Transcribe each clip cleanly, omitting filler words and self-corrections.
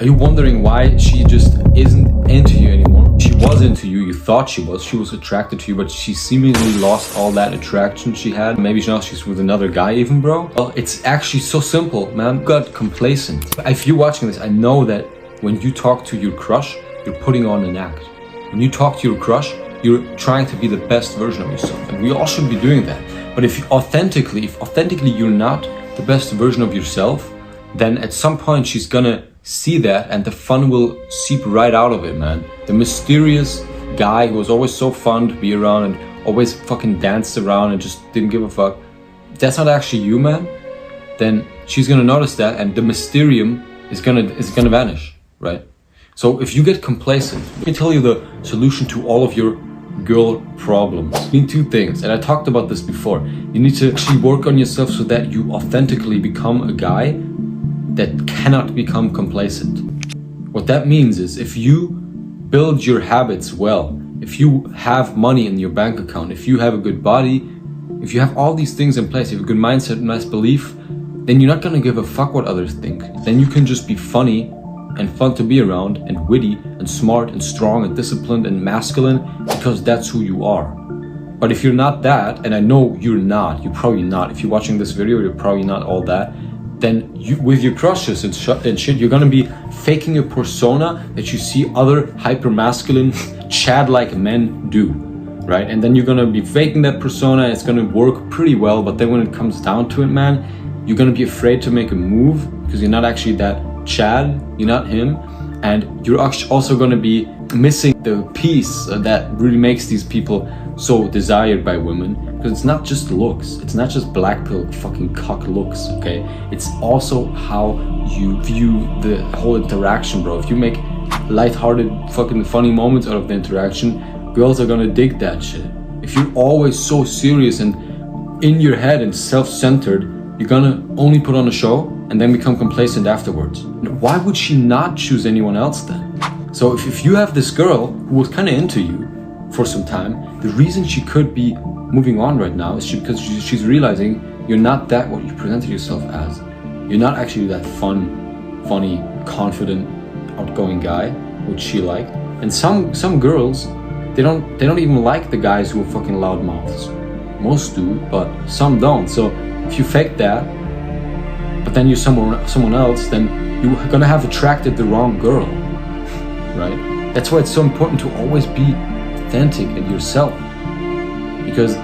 Are you wondering why she just isn't into you anymore? She was into you, you thought she was attracted to you, but she seemingly lost all that attraction she had. Maybe now she's with another guy even, bro. Well, it's actually so simple, man. You got complacent. If you're watching this, I know that when you talk to your crush, you're putting on an act. When you talk to your crush, you're trying to be the best version of yourself. And we all should be doing that. But if authentically you're not the best version of yourself, then at some point she's gonna see that and the fun will seep right out of it, man. The mysterious guy who was always so fun to be around and always fucking danced around and just didn't give a fuck, that's not actually you, man. Then she's gonna notice that and the mysterium is gonna vanish, right? So if you get complacent, let me tell you the solution to all of your girl problems. You need two things, and I talked about this before. You need to actually work on yourself so that you authentically become a guy that cannot become complacent. What that means is if you build your habits well, if you have money in your bank account, if you have a good body, if you have all these things in place, you have a good mindset, nice belief, then you're not gonna give a fuck what others think. Then you can just be funny and fun to be around and witty and smart and strong and disciplined and masculine because that's who you are. But if you're not that, and I know you're probably not, if you're watching this video, you're probably not all that, then you, with your crushes and shit, you're gonna be faking a persona that you see other hyper-masculine, Chad-like men do, right? And then you're gonna be faking that persona, it's gonna work pretty well, but then when it comes down to it, man, you're gonna be afraid to make a move because you're not actually that Chad, you're not him, and you're also gonna be missing the piece that really makes these people so desired by women. Because it's not just looks, it's not just black pill fucking cock looks, okay? It's also how you view the whole interaction, bro. If you make lighthearted fucking funny moments out of the interaction, girls are gonna dig that shit. If you're always so serious and in your head and self-centered, you're gonna only put on a show and then become complacent afterwards. Why would she not choose anyone else then? So if you have this girl who was kind of into you for some time, the reason she could be moving on right now is because she's realizing you're not that what you presented yourself as. You're not actually that fun, funny, confident, outgoing guy, which she liked. And some girls, they don't even like the guys who are fucking loudmouths. Most do, but some don't. So if you fake that, but then you're someone else, then you're gonna have attracted the wrong girl, right? That's why it's so important to always be authentic and yourself. Because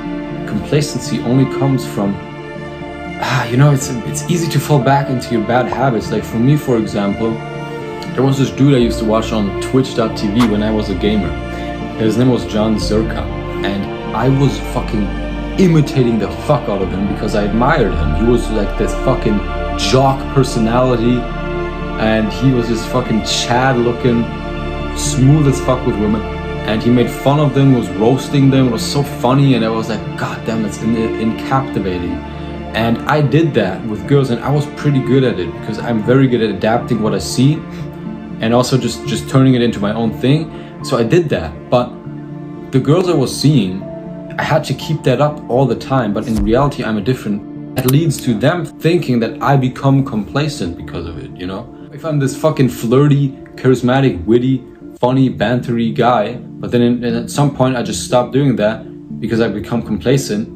complacency only comes from, it's easy to fall back into your bad habits. Like for me, for example, there was this dude I used to watch on Twitch.tv when I was a gamer. His name was John Zerka, and I was fucking imitating the fuck out of him because I admired him. He was like this fucking jock personality, and he was this fucking Chad looking, smooth as fuck with women. And he made fun of them, was roasting them, it was so funny, and I was like, god damn, that's captivating. And I did that with girls, and I was pretty good at it because I'm very good at adapting what I see and also just turning it into my own thing. So I did that, but the girls I was seeing, I had to keep that up all the time, but in reality I'm a different. That leads to them thinking that I become complacent because of it, you know? If I'm this fucking flirty, charismatic, witty, funny, bantery guy, but then at some point I just stop doing that because I become complacent,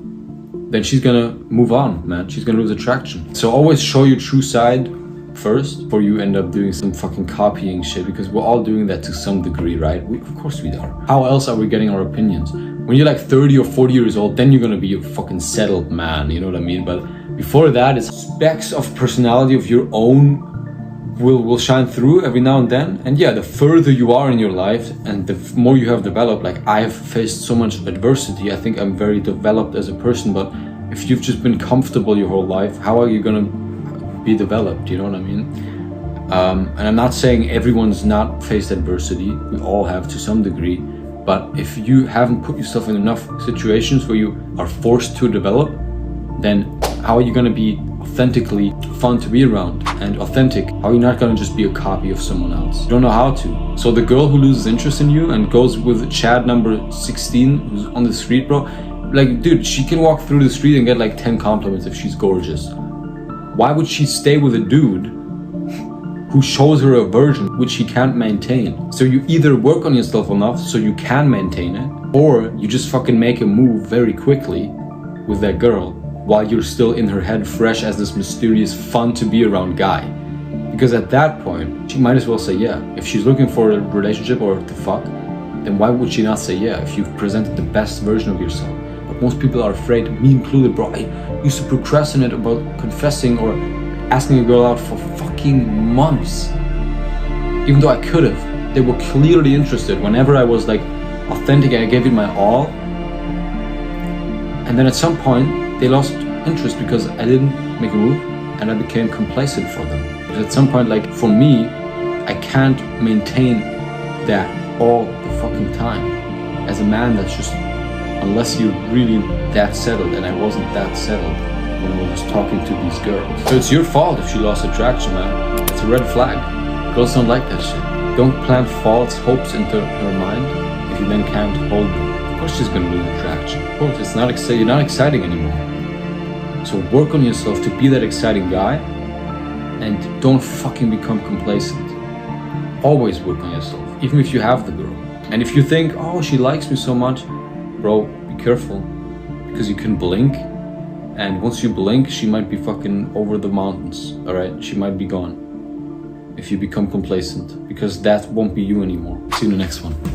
then she's gonna move on, man. She's gonna lose attraction. So always show your true side first before you end up doing some fucking copying shit, because we're all doing that to some degree, right? Of course we are. How else are we getting our opinions? When you're like 30 or 40 years old, then you're gonna be a fucking settled man, you know what I mean? But before that, it's specks of personality of your own will shine through every now and then. And yeah, the further you are in your life and the more you have developed, like I have faced so much adversity, I think I'm very developed as a person. But if you've just been comfortable your whole life, how are you gonna be developed, you know what I mean? And I'm not saying everyone's not faced adversity, we all have to some degree, but if you haven't put yourself in enough situations where you are forced to develop, then how are you gonna be authentically fun to be around and authentic? How are you not gonna just be a copy of someone else? You don't know how to. So the girl who loses interest in you and goes with Chad number 16 who's on the street, bro, like dude, she can walk through the street and get like 10 compliments if she's gorgeous. Why would she stay with a dude who shows her a version which she can't maintain. So you either work on yourself enough so you can maintain it, or you just fucking make a move very quickly with that girl while you're still in her head fresh as this mysterious fun to be around guy. Because at that point, she might as well say yeah. If she's looking for a relationship or to fuck, then why would she not say yeah if you've presented the best version of yourself? But most people are afraid, me included, bro. I used to procrastinate about confessing or asking a girl out for fucking months. Even though I could have. They were clearly interested whenever I was like authentic and I gave it my all. And then at some point, they lost interest because I didn't make a move and I became complacent for them. Because at some point, like for me, I can't maintain that all the fucking time. As a man, that's just, unless you're really that settled, and I wasn't that settled when I was talking to these girls. So it's your fault if she lost attraction, man. It's a red flag. Girls don't like that shit. Don't plant false hopes into her mind if you then can't hold them. Of course she's gonna lose attraction. Of course, it's not you're not exciting anymore. So work on yourself to be that exciting guy and don't fucking become complacent. Always work on yourself, even if you have the girl. And if you think, oh, she likes me so much, bro, be careful, because you can blink, and once you blink, she might be fucking over the mountains, alright? She might be gone if you become complacent, because that won't be you anymore. See you in the next one.